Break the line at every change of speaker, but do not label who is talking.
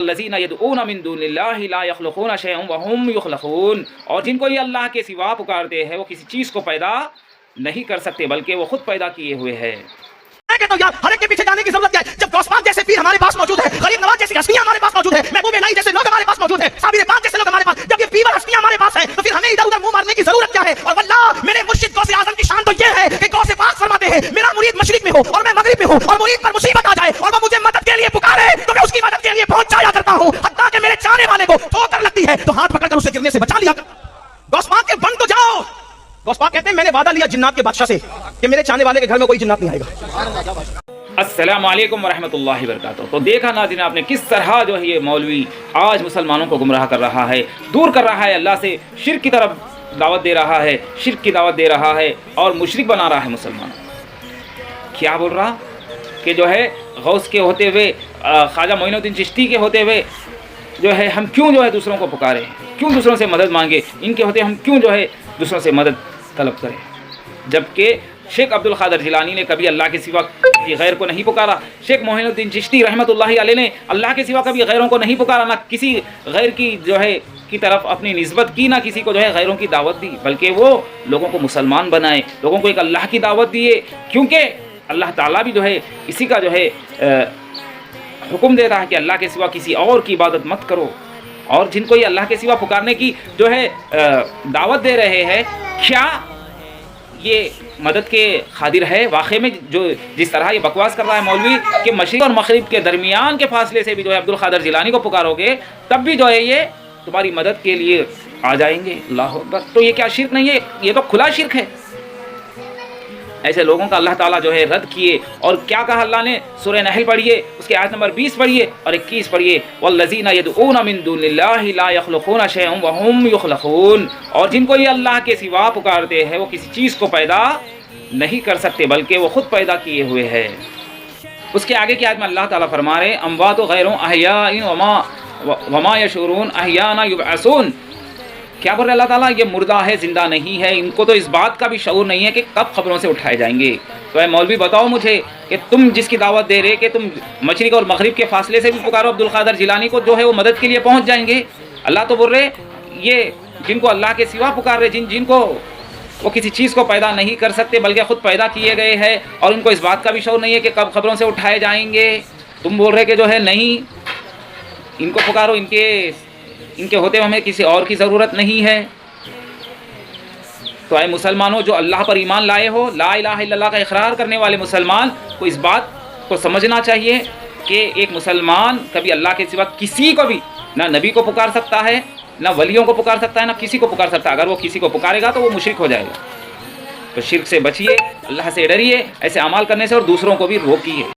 الذین یدعون من دون اللہ لا یخلقون شیئا وهم یخلقون، اور جن کو یہ اللہ کے سوا پکارتے ہیں وہ کسی چیز کو پیدا نہیں کر سکتے بلکہ وہ خود پیدا کیے ہوئے ہیں۔
تو یار ہر ایک کے پیچھے جانے کی ضرورت کیا ہے جب غوث پاک جیسے پیر ہمارے پاس موجود ہے، غریب نواز جیسی ہستیاں ہمارے پاس موجود ہے، محبوب الہی جیسے لوگ ہمارے پاس موجود ہیں، صابر پاک جیسے لوگ ہمارے پاس، جب یہ پیور ہستیاں ہمارے پاس ہیں تو پھر ہمیں ادھر ادھر منہ مارنے کی ضرورت کیا ہے؟ اور واللہ میرے مرشد غوث اعظم کی شان تو یہ ہے کہ غوث پاک فرماتے ہیں میرا مرید مشرق میں ہو اور میں مغرب میں ہوں اور مرید پر مصیبت آ جائے اور وہ مجھے مدد کے لیے پکارے تو میں اس کی مدد کے لیے پہنچ جایا کرتا ہوں، حتیٰ کہ میرے چاہنے والے کو ٹھوکر لگتی ہے تو ہاتھ پکڑ کر اسے گرنے سے بچا لیا کر۔ غوث پاک کے بن تو جاؤ۔ غوث پاک کہتے ہیں میں نے وعدہ لیا جنات کے بادشاہ سے کہ میرے چاہنے والے کے گھر میں کوئی جنات نہیں آئے گا۔
السلام علیکم ورحمۃ اللہ وبرکاتہ۔ تو دیکھا ناظرین آپ نے کس طرح جو ہے یہ مولوی آج مسلمانوں کو گمراہ کر رہا ہے، دور کر رہا ہے اللہ سے، شرک کی طرف دعوت دے رہا ہے، شرک کی دعوت دے رہا ہے اور مشرک بنا رہا ہے مسلمانوں۔ کیا بول رہا کہ جو ہے غوث کے ہوتے ہوئے، خواجہ معین الدین چشتی کے ہوتے ہوئے جو ہے ہم کیوں جو ہے دوسروں کو پکاریں، کیوں دوسروں سے مدد مانگے، ان کے ہوتے ہم کیوں جو ہے دوسروں سے مدد طلب کریں، جبکہ شیخ عبد القادر جیلانی نے کبھی اللہ کے سوا غیر کو نہیں پکارا، شیخ معین الدین چشتی رحمۃ اللہ علیہ نے اللہ کے سوا کبھی غیروں کو نہیں پکارا، نہ کسی غیر کی جو ہے کی طرف اپنی نسبت کی، نہ کسی کو جو ہے غیروں کی دعوت دی، بلکہ وہ لوگوں کو مسلمان بنائے، لوگوں کو ایک اللہ کی دعوت دیے، کیونکہ اللہ تعالیٰ بھی جو ہے اسی کا جو ہے حکم دے رہا ہے کہ اللہ کے سوا کسی اور کی عبادت مت کرو، اور جن کو یہ اللہ کے سوا پکارنے کی جو ہے دعوت دے رہے ہیں، کیا یہ مدد کے قادر ہے؟ واقعی میں جو جس طرح یہ بکواس کر رہا ہے مولوی کہ مشرق اور مغرب کے درمیان کے فاصلے سے بھی جو ہے عبد القادر جیلانی کو پکارو گے تب بھی جو ہے یہ تمہاری مدد کے لیے آ جائیں گے، اللہ اکبر۔ تو یہ کیا شرک نہیں ہے؟ یہ تو کھلا شرک ہے۔ ایسے لوگوں کا اللہ تعالیٰ جو ہے رد کیے، اور کیا کہا اللہ نے؟ سورہ نحل پڑھیے، اس کے آیت نمبر 20 پڑھیے اور 21 پڑھیے، والذین یدعون من دون اللہ لا یخلقون شیئا وهم یخلقون، اور جن کو یہ اللہ کے سوا پکارتے ہیں وہ کسی چیز کو پیدا نہیں کر سکتے بلکہ وہ خود پیدا کیے ہوئے ہیں۔ اس کے آگے کی آیت میں اللہ تعالیٰ فرما رہے ہیں اموات غیر احیاء وما یشعرون احیانا یبعثون۔ کیا بول رہے اللہ تعالیٰ؟ یہ مردہ ہے، زندہ نہیں ہے، ان کو تو اس بات کا بھی شعور نہیں ہے کہ کب قبروں سے اٹھائے جائیں گے۔ تو اے مولوی بتاؤ مجھے کہ تم جس کی دعوت دے رہے کہ تم مشرق اور مغرب کے فاصلے سے بھی پکارو عبد القادر جیلانی کو، جو ہے وہ مدد کے لیے پہنچ جائیں گے۔ اللہ تو بول رہے یہ جن کو اللہ کے سوا پکار رہے، جن کو وہ کسی چیز کو پیدا نہیں کر سکتے بلکہ خود پیدا کیے گئے ہیں، اور ان کو اس بات کا بھی شعور نہیں ہے کہ کب قبروں سے اٹھائے جائیں گے، تم بول رہے کہ جو ہے نہیں ان کو پکارو، ان کے ہوتے ہوئے ہمیں کسی اور کی ضرورت نہیں ہے۔ تو اے مسلمانوں جو اللہ پر ایمان لائے ہو، لا الہ الا اللہ کا اقرار کرنے والے مسلمان کو اس بات کو سمجھنا چاہیے کہ ایک مسلمان کبھی اللہ کے سوا کسی کو بھی نہ نبی کو پکار سکتا ہے، نہ ولیوں کو پکار سکتا ہے، نہ کسی کو پکار سکتا ہے۔ اگر وہ کسی کو پکارے گا تو وہ مشرک ہو جائے گا۔ تو شرک سے بچیے، اللہ سے ڈریے، ایسے اعمال کرنے سے، اور دوسروں کو بھی روکیے۔